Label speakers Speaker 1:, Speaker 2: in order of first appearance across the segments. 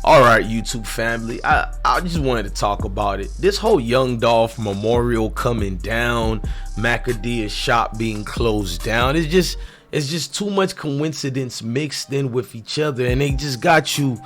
Speaker 1: Alright, YouTube family, I just wanted to talk about it. This whole Young Dolph memorial coming down, Mackadee's shop being closed down, it's just too much coincidence mixed in with each other, and they just got you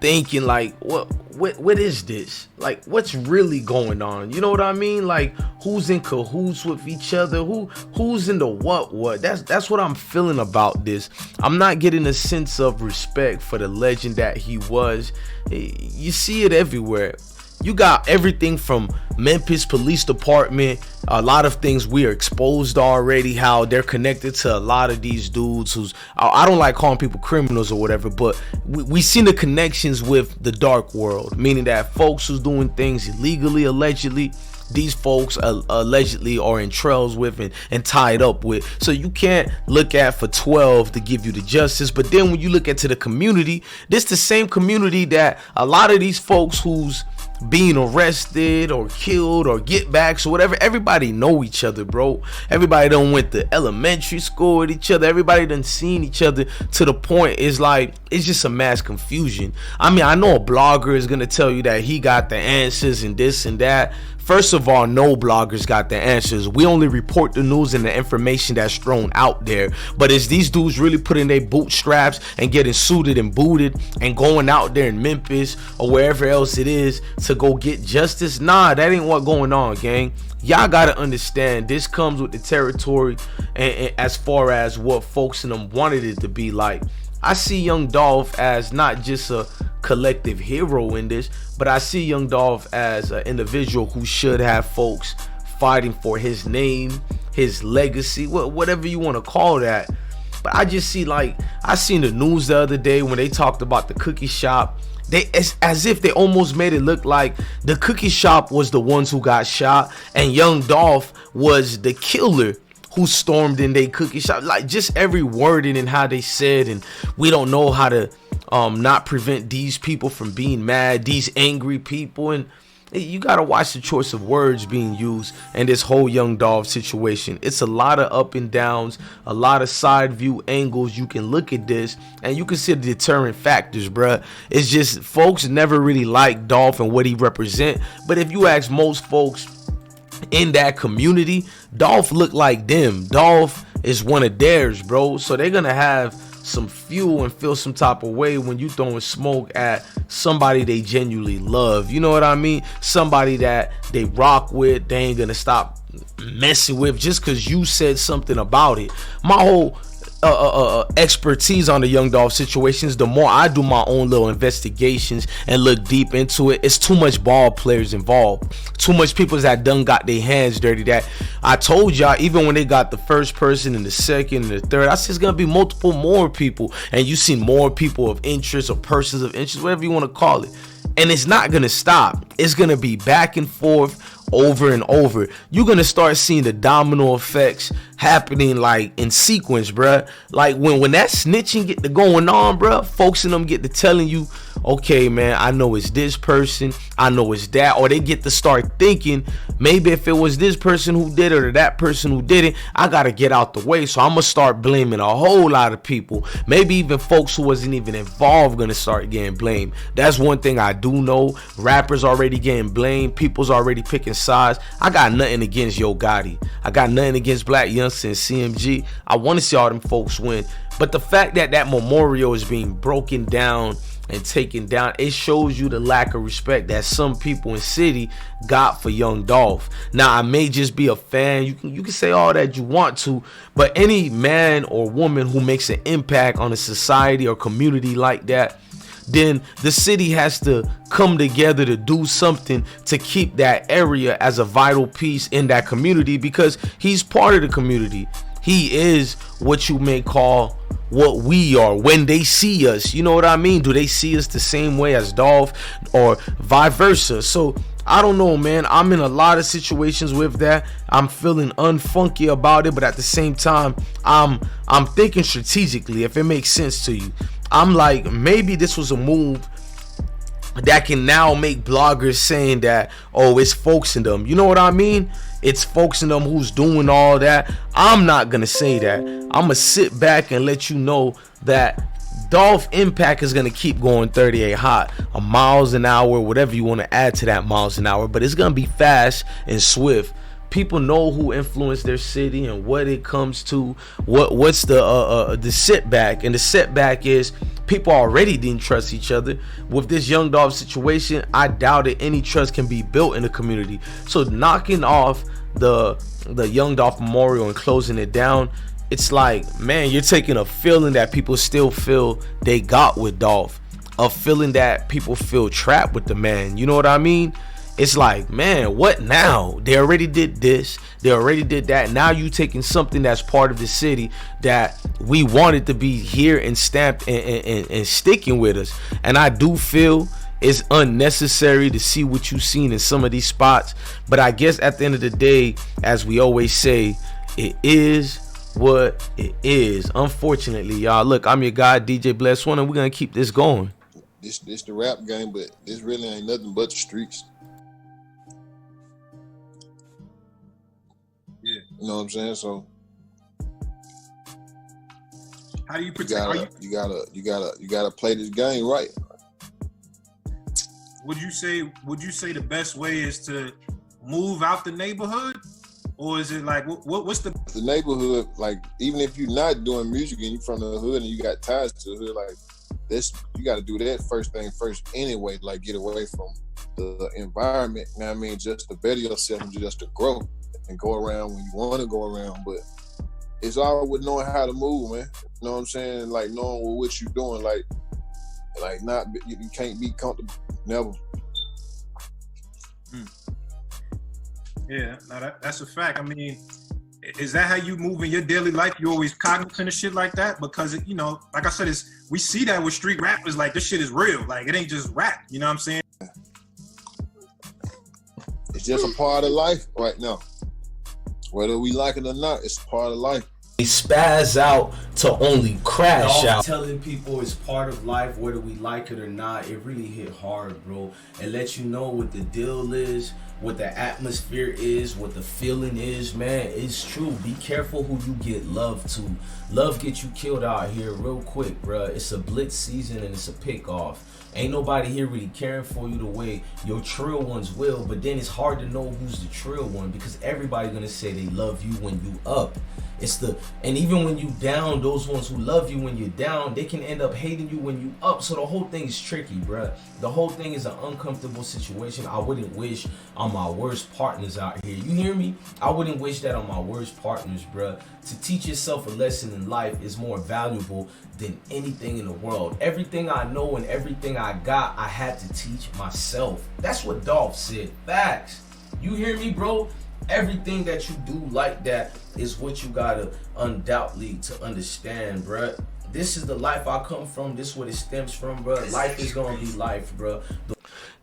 Speaker 1: thinking like, what is this? Like, what's really going on? You know what I mean? Like, who's in cahoots with each other? Who's into what? That's what I'm feeling about this. I'm not getting a sense of respect for the legend that he was. You see it everywhere. You got everything from Memphis Police Department, a lot of things we are exposed already, how they're connected to a lot of these dudes who's, I don't like calling people criminals or whatever, but we seen the connections with the dark world, meaning that folks who's doing things illegally, allegedly, these folks allegedly are in trails with and tied up with. So you can't look at for 12 to give you the justice. But then when you look into the community, this the same community that a lot of these folks who's being arrested or killed or get backs or whatever, everybody know each other, bro. Everybody done went to elementary school with each other. Everybody done seen each other to the point is like, it's just a mass confusion. I mean, I know a blogger is gonna tell you that he got the answers and this and that. First of all, no bloggers got the answers. We only report the news and the information that's thrown out there. But is these dudes really putting their bootstraps and getting suited and booted and going out there in Memphis or wherever else it is to go get justice? Nah, that ain't what going on, gang. Y'all gotta understand, this comes with the territory and as far as what folks in them wanted it to be like. I see Young Dolph as not just a collective hero in this, but I see Young Dolph as an individual who should have folks fighting for his name, his legacy, whatever you want to call that. But I just see, like, I seen the news the other day when they talked about the cookie shop. It's as if they almost made it look like the cookie shop was the ones who got shot and Young Dolph was the killer who stormed in their cookie shop. Like, just every wording and how they said, and we don't know how to not prevent these people from being mad, these angry people. And you gotta watch the choice of words being used in this whole Young Dolph situation. It's a lot of up and downs, a lot of side view angles. You can look at this and you can see the deterrent factors, bruh. It's just folks never really liked Dolph and what he represent. But if you ask most folks in that community, Dolph look like them. Dolph is one of theirs, bro. So they're gonna have some fuel and feel some type of way when you throwing smoke at somebody they genuinely love. You know what I mean? Somebody that they rock with, they ain't gonna stop messing with just because you said something about it. My whole expertise on the Young Dolph situations, the more I do my own little investigations and look deep into it, it's too much ball players involved, too much people that done got their hands dirty. That I told y'all, even when they got the first person and the second and the third, I said it's gonna be multiple more people, and you see more people of interest or persons of interest, whatever you want to call it, and it's not gonna stop. It's gonna be back and forth, over and over. You're gonna start seeing the domino effects happening like in sequence, bruh. Like when that snitching get to going on, bruh, folks in them get to telling you, okay, man, I know it's this person, I know it's that, or they get to start thinking, maybe if it was this person who did it or that person who did it, I gotta get out the way. So I'm gonna start blaming a whole lot of people. Maybe even folks who wasn't even involved gonna start getting blamed. That's one thing I do know. Rappers already getting blamed, people's already picking sides. I got nothing against Yo Gotti, I got nothing against Black Youngster and CMG. I want to see all them folks win, but the fact that that memorial is being broken down and taken down, it shows you the lack of respect that some people in city got for Young Dolph. Now, I may just be a fan, you can say all that you want to, but any man or woman who makes an impact on a society or community like that, then the city has to come together to do something to keep that area as a vital piece in that community, because he's part of the community. He is what you may call what we are when they see us. You know what I mean? Do they see us the same way as Dolph or vice versa? So I don't know, man. I'm in a lot of situations with that. I'm feeling unfunky about it, but at the same time, I'm thinking strategically, if it makes sense to you. I'm like, maybe this was a move that can now make bloggers saying that, oh, it's folks in them. You know what I mean? It's folks in them who's doing all that. I'm not gonna say that. I'm gonna sit back and let you know that Dolph impact is gonna keep going 38 hot, miles an hour, whatever you want to add to that miles an hour, but it's gonna be fast and swift. People know who influenced their city and what it comes to. What's the setback? And the setback is people already didn't trust each other. With this Young Dolph situation, I doubt that any trust can be built in the community. So knocking off the Young Dolph Memorial and closing it down, it's like, man, you're taking a feeling that people still feel they got with Dolph, a feeling that people feel trapped with the man. You know what I mean? It's like, man, what now? They already did this, they already did that. Now you taking something that's part of the city that we wanted to be here and stamped and sticking with us. And I do feel it's unnecessary to see what you've seen in some of these spots. But I guess at the end of the day, as we always say, it is what it is. Unfortunately, y'all. Look, I'm your guy, DJ Bless One, and we're gonna keep this going.
Speaker 2: This the rap game, but this really ain't nothing but the streets.
Speaker 3: Yeah.
Speaker 2: You know what I'm saying? So
Speaker 3: how do you protect?
Speaker 2: You gotta play this game right.
Speaker 3: Would you say the best way is to move out the neighborhood, or is it like what's the
Speaker 2: neighborhood? Like, even if you're not doing music and you're from the hood and you got ties to the hood, like this, you got to do that first thing first anyway. Like, get away from the environment. You know what I mean? Just to better yourself and just to grow and go around when you want to go around. But it's all with knowing how to move, man. You know what I'm saying? Like, knowing what you're doing. Like not, you can't be comfortable. Never.
Speaker 3: Yeah, no, that's a fact. I mean, is that how you move in your daily life? You always cognizant of shit like that? Because, you know, like I said, we see that with street rappers. Like, this shit is real. Like, it ain't just rap. You know what I'm saying?
Speaker 2: It's just a part of life right now. Whether we like it or not, it's a part of life.
Speaker 1: They spaz out to only crash out. Telling people it's part of life, whether we like it or not, it really hit hard, bro. And let you know what the deal is, what the atmosphere is, what the feeling is, man. It's true. Be careful who you get love to. Love get you killed out here real quick, bro. It's a blitz season and it's a pick off. Ain't nobody here really caring for you the way your trill ones will, but then it's hard to know who's the trill one because everybody's gonna say they love you when you up. And even when you down, those ones who love you when you're down, they can end up hating you when you up. So the whole thing is tricky, bruh. The whole thing is an uncomfortable situation. I wouldn't wish on my worst partners out here. You hear me? I wouldn't wish that on my worst partners, bruh. To teach yourself a lesson in life is more valuable than anything in the world. Everything I know and everything I got, I had to teach myself. That's what Dolph said. Facts. You hear me, bro? Everything that you do like that is what you gotta undoubtedly to understand, bruh. This is the life I come from. This is what it stems from, bruh. Life is gonna be life, bruh.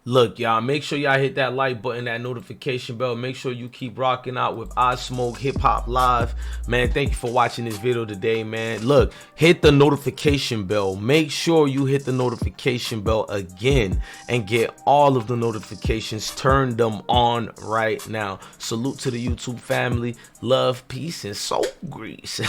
Speaker 1: Look, y'all, make sure y'all hit that like button, that notification bell. Make sure you keep rocking out with I Smoke Hip Hop Live. Man, thank you for watching this video today, man. Look, hit the notification bell. Make sure you hit the notification bell again and get all of the notifications. Turn them on right now. Salute to the YouTube family. Love, peace, and soul grease.